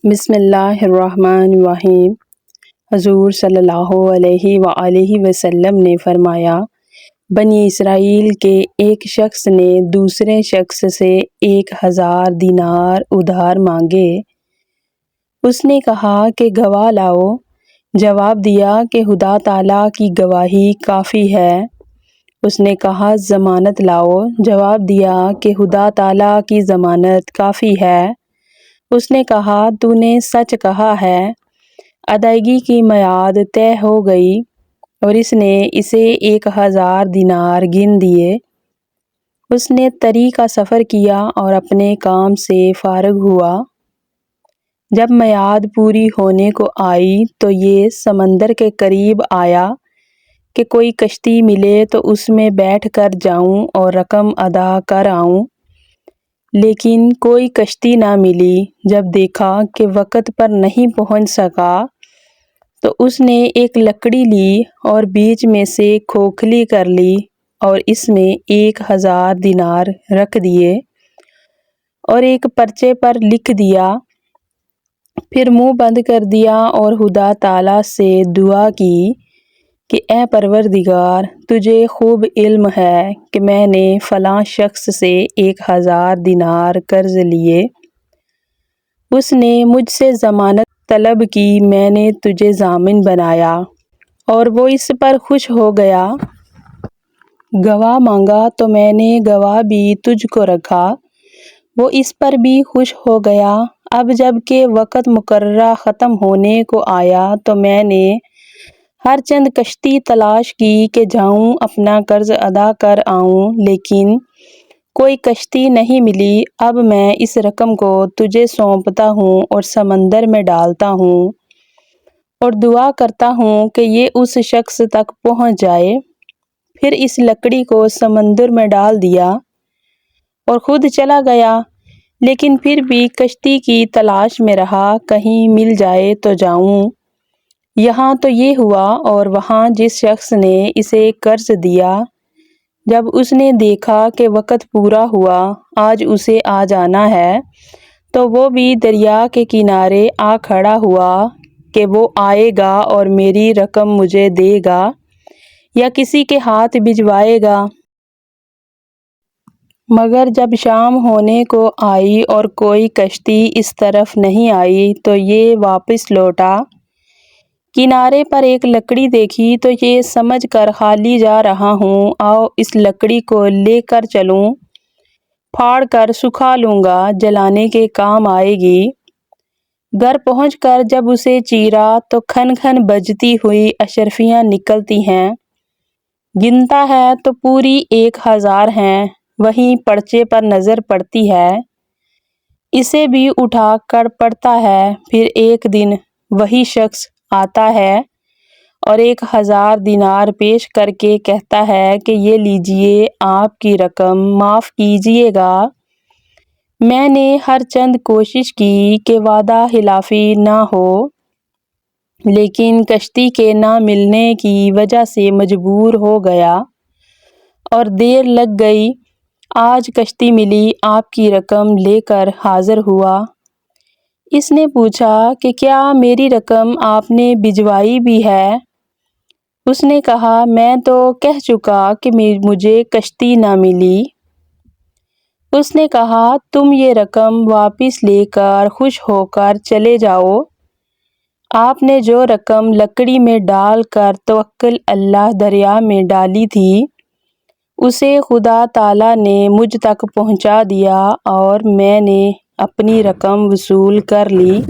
بسم اللہ الرحمن الرحیم۔ حضور صلی اللہ علیہ وآلہ وسلم نے فرمایا، بنی اسرائیل کے ایک شخص نے دوسرے شخص سے 1000 دینار ادھار مانگے۔ اس نے کہا کہ گواہ لاؤ۔ جواب دیا کہ خدا تعالیٰ کی گواہی کافی ہے۔ اس نے کہا ضمانت لاؤ۔ جواب دیا کہ خدا تعالیٰ کی ضمانت کافی ہے۔ اس نے کہا تو نے سچ کہا ہے۔ ادائیگی کی میعاد طے ہو گئی اور اس نے اسے 1000 دینار گن دیے۔ اس نے طریق کا سفر کیا اور اپنے کام سے فارغ ہوا۔ جب میعاد پوری ہونے کو آئی تو یہ سمندر کے قریب آیا کہ کوئی کشتی ملے تو اس میں بیٹھ کر جاؤں اور رقم ادا کر آؤں، لیکن کوئی کشتی نہ ملی۔ جب دیکھا کہ وقت پر نہیں پہنچ سکا تو اس نے ایک لکڑی لی اور بیچ میں سے کھوکھلی کر لی اور اس میں 1000 دینار رکھ دیے اور ایک پرچے پر لکھ دیا، پھر منہ بند کر دیا اور خدا تعالیٰ سے دعا کی کہ اے پروردگار، تجھے خوب علم ہے کہ میں نے فلاں شخص سے 1000 دینار قرض لیے۔ اس نے مجھ سے ضمانت طلب کی، میں نے تجھے ضامن بنایا اور وہ اس پر خوش ہو گیا۔ گواہ مانگا تو میں نے گواہ بھی تجھ کو رکھا، وہ اس پر بھی خوش ہو گیا۔ اب جب کہ وقت مقررہ ختم ہونے کو آیا تو میں نے ہر چند کشتی تلاش کی کہ جاؤں اپنا قرض ادا کر آؤں، لیکن کوئی کشتی نہیں ملی۔ اب میں اس رقم کو تجھے سونپتا ہوں اور سمندر میں ڈالتا ہوں اور دعا کرتا ہوں کہ یہ اس شخص تک پہنچ جائے۔ پھر اس لکڑی کو سمندر میں ڈال دیا اور خود چلا گیا، لیکن پھر بھی کشتی کی تلاش میں رہا، کہیں مل جائے تو جاؤں۔ یہاں تو یہ ہوا اور وہاں جس شخص نے اسے قرض دیا، جب اس نے دیکھا کہ وقت پورا ہوا، آج اسے آ جانا ہے، تو وہ بھی دریا کے کنارے آ کھڑا ہوا کہ وہ آئے گا اور میری رقم مجھے دے گا یا کسی کے ہاتھ بھجوائے گا۔ مگر جب شام ہونے کو آئی اور کوئی کشتی اس طرف نہیں آئی تو یہ واپس لوٹا۔ کنارے پر ایک لکڑی دیکھی تو یہ سمجھ کر خالی جا رہا ہوں، آؤ اس لکڑی کو لے کر چلوں، پھاڑ کر سکھا لوں گا، جلانے کے کام آئے گی۔ گھر پہنچ کر جب اسے چیرا تو کھن کھن بجتی ہوئی اشرفیاں نکلتی ہیں، گنتا ہے تو پوری 1000 ہیں۔ وہیں پرچے پر نظر پڑتی ہے، اسے بھی اٹھا کر پڑھتا ہے۔ پھر ایک دن وہی شخص آتا ہے اور 1000 دینار پیش کر کے کہتا ہے کہ یہ لیجئے، آپ کی رقم، معاف کیجئے گا، میں نے ہر چند کوشش کی کہ وعدہ خلافی نہ ہو، لیکن کشتی کے نہ ملنے کی وجہ سے مجبور ہو گیا اور دیر لگ گئی۔ آج کشتی ملی، آپ کی رقم لے کر حاضر ہوا۔ اس نے پوچھا کہ کیا میری رقم آپ نے بھجوائی بھی ہے؟ اس نے کہا میں تو کہہ چکا کہ مجھے کشتی نہ ملی۔ اس نے کہا تم یہ رقم واپس لے کر خوش ہو کر چلے جاؤ۔ آپ نے جو رقم لکڑی میں ڈال کر توکل اللہ دریا میں ڈالی تھی، اسے خدا تعالیٰ نے مجھ تک پہنچا دیا اور میں نے اپنی رقم وصول کر لی۔